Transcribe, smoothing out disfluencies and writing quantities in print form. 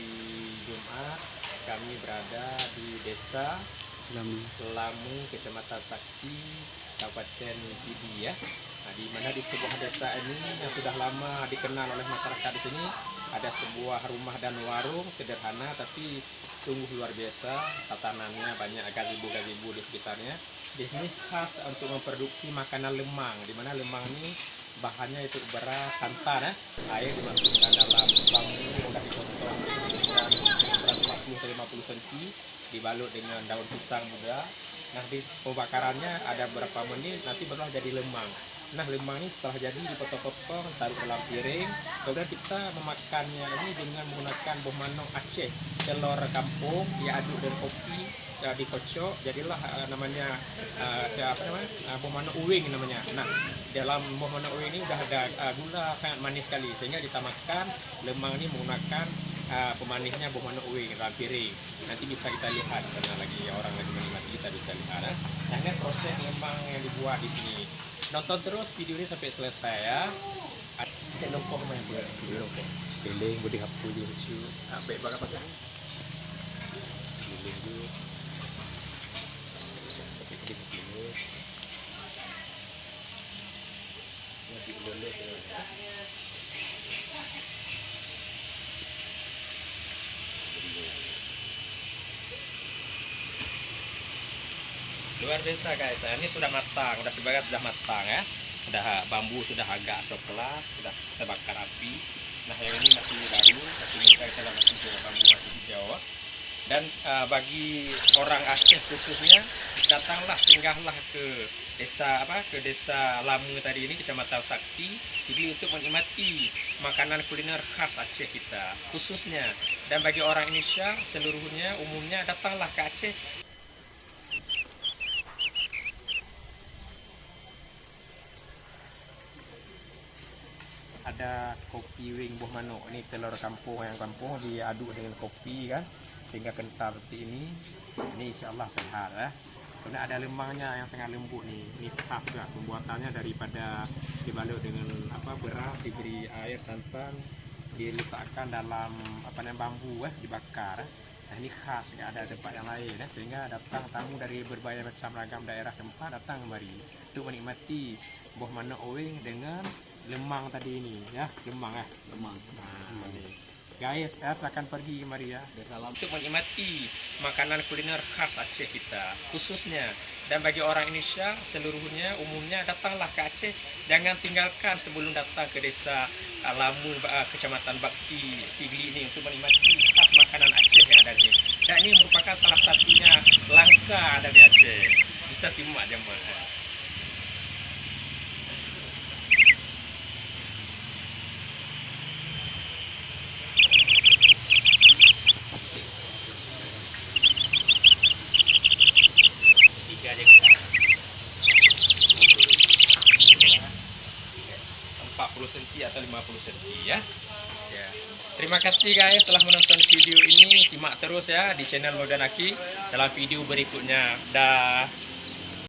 hari Jumat kami berada di desa Lamu, Kecamatan Sakti, Kabupaten Pidi ya. Nah, di mana di sebuah desa ini yang sudah lama dikenal oleh masyarakat di sini ada sebuah rumah dan warung sederhana tapi sungguh luar biasa. Tatanannya banyak gazebo-gazebo di sekitarnya. Di sini khas untuk memproduksi makanan lemang, di mana lemang ini bahannya itu beras santan ya. Air dimasukkan dalam bambu yang sudah dipotong dengan ukuran 40-50 cm, dibalut dengan daun pisang muda. Nah, di pembakarannya ada berapa menit nanti baru jadi lemang. Nah, lemang ini setelah jadi dipotong-potong, taruh dalam piring. Kemudian kita memakannya ini dengan menggunakan buah manuk Aceh, telur kampung diaduk dengan kopi, dikocok, jadilah namanya buah manuk uwing namanya. Nah, dalam buah manuk uwing ini udah ada gula sangat manis sekali, sehingga kita makan lemang ini menggunakan pemanisnya buah manuk uwing dalam piring. Nanti bisa kita lihat karena lagi orang lagi menikmati, kita bisa lihat. Nah, ini proses lemang yang dibuat di sini. Nonton terus video ini sampai selesai ya. Ada lompong main buat lompong. Piling budi hapu di lucu. Baik banget pasang. Piling dulu. Tapi piling. Wajib boleh ya. Luar biasa guys, ini sudah matang, sudah sebagian sudah matang ya. Sudah bambu sudah agak coklat, sudah terbakar api. Nah, yang ini masih baru, masih muda, kita masih bambu masih hijau. Dan bagi orang Aceh khususnya, datanglah, singgahlah ke desa Lamu tadi ini, Kecamatan Sakti, jadi untuk menikmati makanan kuliner khas Aceh kita khususnya. Dan bagi orang Indonesia seluruhnya umumnya, datanglah ke Aceh. Ada kopi wing buah manuk, ini telur kampung yang kampung diaduk dengan kopi kan sehingga kental seperti ini. Ini insyaallah sehat ya. Kemudian ada lemangnya yang sangat lembut nih, ini khas juga pembuatannya daripada dibalut dengan beras, diberi air santan, diletakkan dalam bambu dibakar. Nah, ini khas, nggak ada tempat yang lain ya, sehingga datang tamu dari berbagai macam ragam daerah tempat datang kemari untuk menikmati buah manuk uwing dengan lemang tadi ini ya, lemang. Nah, ini guys ya, silakan pergi kemari ya untuk menikmati makanan kuliner khas Aceh kita khususnya. Dan bagi orang Indonesia seluruhnya umumnya, datanglah ke Aceh, jangan tinggalkan sebelum datang ke desa Lamu, Kecamatan Bakti Sigli ini untuk menikmati khas makanan Aceh yang ada di sini. Dan ini merupakan salah satunya langka ada di Aceh, bisa simak jemaah. Atau 50 cm ya. Terima kasih guys telah menonton video ini. Simak terus ya di channel Modanaki dalam video berikutnya. Dah.